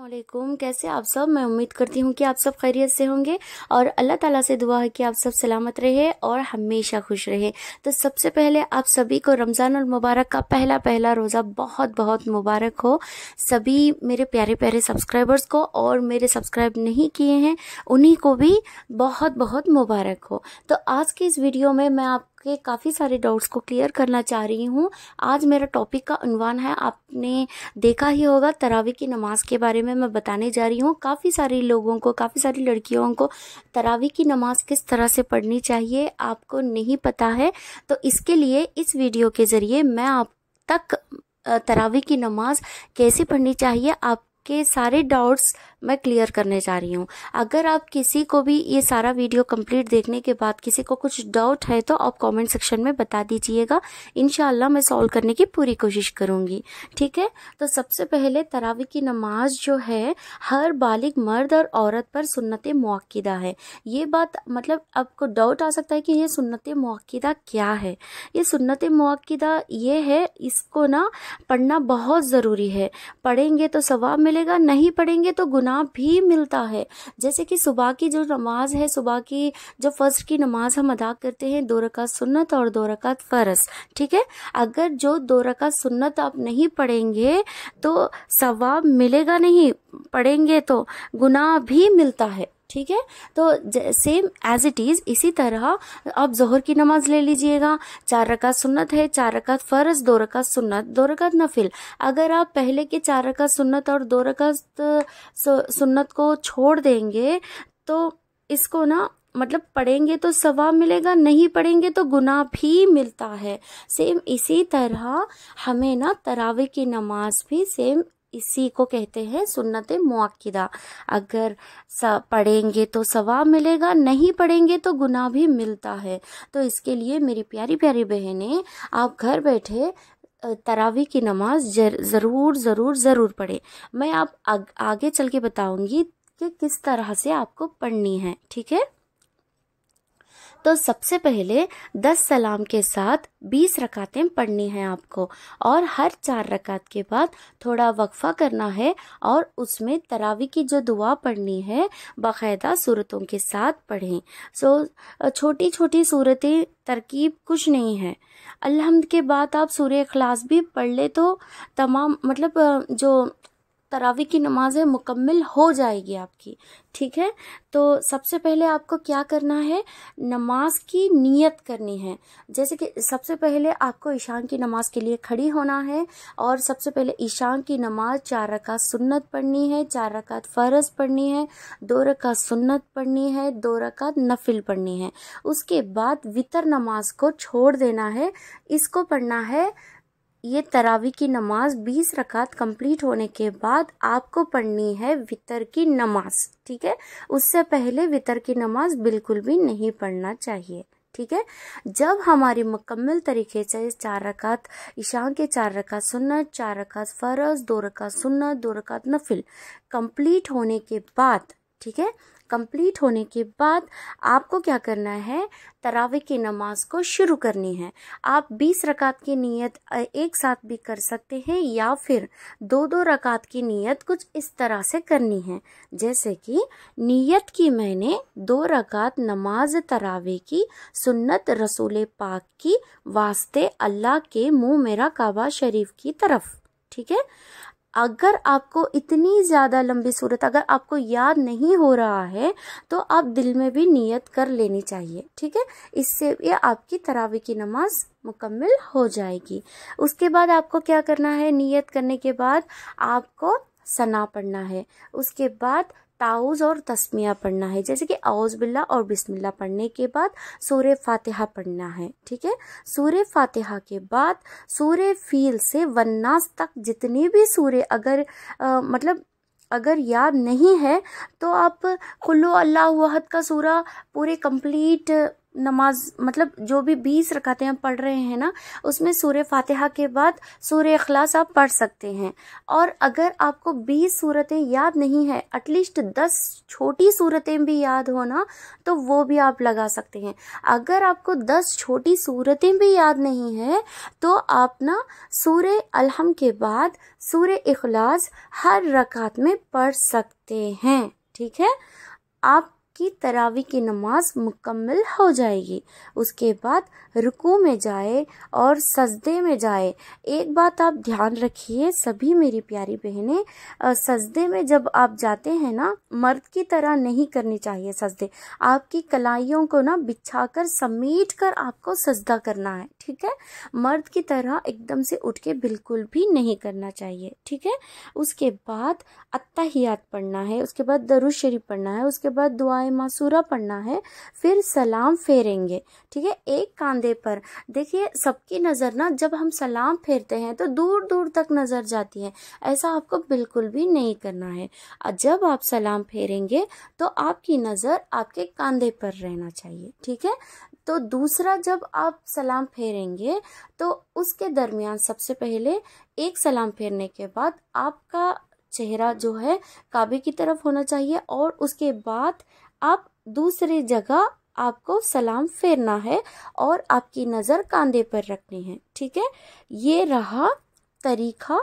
वालेकुम। कैसे आप सब? मैं उम्मीद करती हूँ कि आप सब खैरियत से होंगे और अल्लाह ताला से दुआ है कि आप सब सलामत रहे और हमेशा खुश रहे। तो सबसे पहले आप सभी को रमज़ान अल मुबारक का पहला रोज़ा बहुत बहुत मुबारक हो। सभी मेरे प्यारे प्यारे सब्सक्राइबर्स को और मेरे सब्सक्राइब नहीं किए हैं उन्हीं को भी बहुत बहुत मुबारक हो। तो आज की इस वीडियो में मैं आपके काफ़ी सारे डाउट्स को क्लियर करना चाह रही हूँ। आज मेरा टॉपिक का उन्वान है, आपने देखा ही होगा, तरावी की नमाज के बारे में मैं बताने जा रही हूँ। काफ़ी सारे लोगों को, काफ़ी सारी लड़कियों को तरावी की नमाज किस तरह से पढ़नी चाहिए आपको नहीं पता है। तो इसके लिए इस वीडियो के ज़रिए मैं आप तक तरावी की नमाज कैसे पढ़नी चाहिए आपके सारे डाउट्स मैं क्लियर करने जा रही हूँ। अगर आप किसी को भी ये सारा वीडियो कंप्लीट देखने के बाद किसी को कुछ डाउट है तो आप कमेंट सेक्शन में बता दीजिएगा, इंशाल्लाह मैं सॉल्व करने की पूरी कोशिश करूँगी। ठीक है, तो सबसे पहले तरावी की नमाज जो है हर बालिग मर्द और औरत पर सुन्नत मुअक्किदा है। ये बात मतलब आपको डाउट आ सकता है कि ये सुन्नत मुअक्किदा क्या है। ये सुन्नत मुअक्किदा ये है, इसको ना पढ़ना बहुत ज़रूरी है। पढ़ेंगे तो सवाब मिलेगा, नहीं पढ़ेंगे तो गुनाह भी मिलता है। जैसे कि सुबह की जो नमाज है, सुबह की जो फज्र की नमाज हम अदा करते हैं, 2 रकात सुन्नत और 2 रकात फ़र्ज। ठीक है, अगर जो 2 रकात सुन्नत आप नहीं पढ़ेंगे तो सवाब मिलेगा नहीं, पढ़ेंगे तो गुनाह भी मिलता है। ठीक है, तो सेम एज इट इज़ इसी तरह आप जोहर की नमाज ले लीजिएगा। 4 रकात सुन्नत है, 4 रकात फ़र्ज, 2 रकात सुन्नत, 2 रकात नफिल। अगर आप पहले के 4 रकात सुन्नत और 2 रकात सुन्नत को छोड़ देंगे तो इसको ना मतलब पढ़ेंगे तो सवाब मिलेगा, नहीं पढ़ेंगे तो गुनाह भी मिलता है। सेम इसी तरह हमें ना तरावी की नमाज भी सेम इसी को कहते हैं सुन्नत मुअक्किदा। अगर पढ़ेंगे तो सवाब मिलेगा, नहीं पढ़ेंगे तो गुनाह भी मिलता है। तो इसके लिए मेरी प्यारी प्यारी बहनें, आप घर बैठे तरावी की नमाज ज़रूर पढ़ें। मैं आप आगे चल के बताऊंगी कि किस तरह से आपको पढ़नी है। ठीक है, तो सबसे पहले 10 सलाम के साथ 20 रकातें पढ़नी हैं आपको और हर 4 रकात के बाद थोड़ा वक्फा करना है और उसमें तरावी की जो दुआ पढ़नी है बाकायदा सूरतों के साथ पढ़ें। छोटी छोटी सूरतें, तरकीब कुछ नहीं है। अल्हम्द के बाद आप सूरह इखलास भी पढ़ ले तो तमाम मतलब जो तरावी की नमाज है मुकम्मल हो जाएगी आपकी। ठीक है, तो सबसे पहले आपको क्या करना है, नमाज की नियत करनी है। जैसे कि सबसे पहले आपको ईशान की नमाज के लिए खड़ी होना है और सबसे पहले ईशान की नमाज 4 रकात सुन्नत पढ़नी है, 4 रकात फ़र्ज पढ़नी है, 2 रकात सुन्नत पढ़नी है, 2 रकात नफिल पढ़नी है। उसके बाद वितर नमाज को छोड़ देना है, इसको पढ़ना है। ये तरावी की नमाज 20 रकात कंप्लीट होने के बाद आपको पढ़नी है वितर की नमाज। ठीक है, उससे पहले वितर की नमाज बिल्कुल भी नहीं पढ़ना चाहिए। ठीक है, जब हमारी मुकम्मल तरीके से 4 रकात ईशान के 4 रकात सुन्नत, 4 रकात फ़र्ज, 2 रकात सुन्नत, 2 रकात नफिल कंप्लीट होने के बाद, ठीक है, कंप्लीट होने के बाद आपको क्या करना है, तरावी की नमाज को शुरू करनी है। आप 20 रकात की नियत एक साथ भी कर सकते हैं या फिर 2-2 रकात की नियत कुछ इस तरह से करनी है। जैसे कि नियत की मैंने 2 रकात नमाज तरावी की सुन्नत रसूल पाक की वास्ते अल्लाह के मुँह मेरा काबा शरीफ की तरफ। ठीक है, अगर आपको इतनी ज़्यादा लंबी सूरत अगर आपको याद नहीं हो रहा है तो आप दिल में भी नियत कर लेनी चाहिए। ठीक है, इससे ये आपकी तरावी की नमाज मुकम्मल हो जाएगी। उसके बाद आपको क्या करना है, नियत करने के बाद आपको सना पढ़ना है। उसके बाद ताऊज़ और तस्मिया पढ़ना है। जैसे कि औज़ बिल्ला और बिस्मिल्लाह पढ़ने के बाद सूरह फातिहा पढ़ना है। ठीक है, सूरह फातिहा के बाद सूरह फील से वन्नास तक जितनी भी सूरह अगर याद नहीं है तो आप कुल्लु अल्लाहु अहद का सूरा पूरे कंप्लीट नमाज मतलब जो भी 20 रकातें हम पढ़ रहे हैं ना, उसमें सूरह फातिहा के बाद सूरह इखलास आप पढ़ सकते हैं। और अगर आपको 20 सूरतें याद नहीं है, एटलीस्ट 10 छोटी सूरतें भी याद हो ना, तो वो भी आप लगा सकते हैं। अगर आपको 10 छोटी सूरतें भी याद नहीं है तो आप ना सूरह अलहम के बाद सूरह इखलास हर रकात में पढ़ सकते हैं। ठीक है, आपकी तरावी की नमाज मुकम्मल हो जाएगी। उसके बाद रुकू में जाए और सजदे में जाए। एक बात आप ध्यान रखिए सभी मेरी प्यारी बहनें, सजदे में जब आप जाते हैं ना, मर्द की तरह नहीं करनी चाहिए सजदे। आपकी कलाइयों को ना बिछाकर समेट कर आपको सजदा करना है। ठीक है, मर्द की तरह एकदम से उठ के बिल्कुल भी नहीं करना चाहिए। ठीक है, उसके बाद अत्तहियात पढ़ना है, उसके बाद दरूद शरीफ पढ़ना है, उसके बाद दुआए मासूरा पढ़ना है, फिर सलाम फेरेंगे। ठीक है, एक कांधे पर देखिए, सबकी नज़र ना जब हम सलाम फेरते हैं तो दूर दूर तक नज़र जाती है, ऐसा आपको बिल्कुल भी नहीं करना है। जब आप सलाम फेरेंगे तो आपकी नज़र आपके कांधे पर रहना चाहिए। ठीक है, तो दूसरा, जब आप सलाम फेरेंगे तो उसके दरमियान सबसे पहले एक सलाम फेरने के बाद आपका चेहरा जो है काबे की तरफ होना चाहिए, और उसके बाद आप दूसरी जगह आपको सलाम फेरना है और आपकी नज़र कांधे पर रखनी है। ठीक है, ये रहा तरीका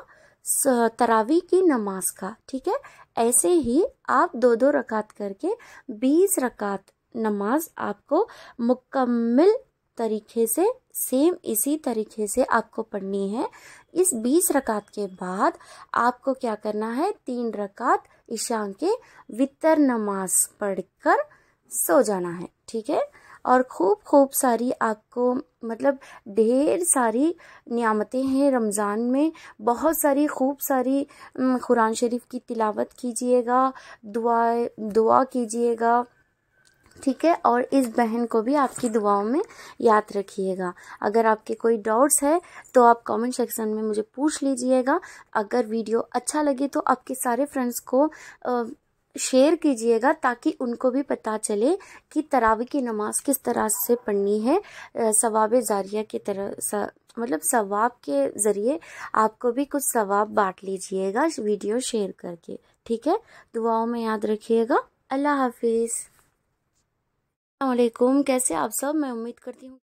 तरावी की नमाज का। ठीक है, ऐसे ही आप 2-2 रकात करके 20 रकात नमाज आपको मुकम्मल तरीके से सेम इसी तरीके से आपको पढ़नी है। इस 20 रकात के बाद आपको क्या करना है, 3 रकात इशा के वितर नमाज पढ़कर सो जाना है। ठीक है, और खूब सारी आपको मतलब ढेर सारी नियामतें हैं रमज़ान में, बहुत सारी खूब सारी कुरान शरीफ की तिलावत कीजिएगा, दुआ कीजिएगा। ठीक है, और इस बहन को भी आपकी दुआओं में याद रखिएगा। अगर आपके कोई डाउट्स है तो आप कमेंट सेक्शन में मुझे पूछ लीजिएगा। अगर वीडियो अच्छा लगे तो आपके सारे फ्रेंड्स को शेयर कीजिएगा, ताकि उनको भी पता चले कि तरावी की नमाज किस तरह से पढ़नी है। सवाब जारिया की तरह मतलब सवाब के ज़रिए आपको भी कुछ सवाब बांट लीजिएगा वीडियो शेयर करके। ठीक है, दुआओं में याद रखिएगा। अल्लाह हाफिज़। अस्सलाम वालेकुम, कैसे आप सब? मैं उम्मीद करती हूँ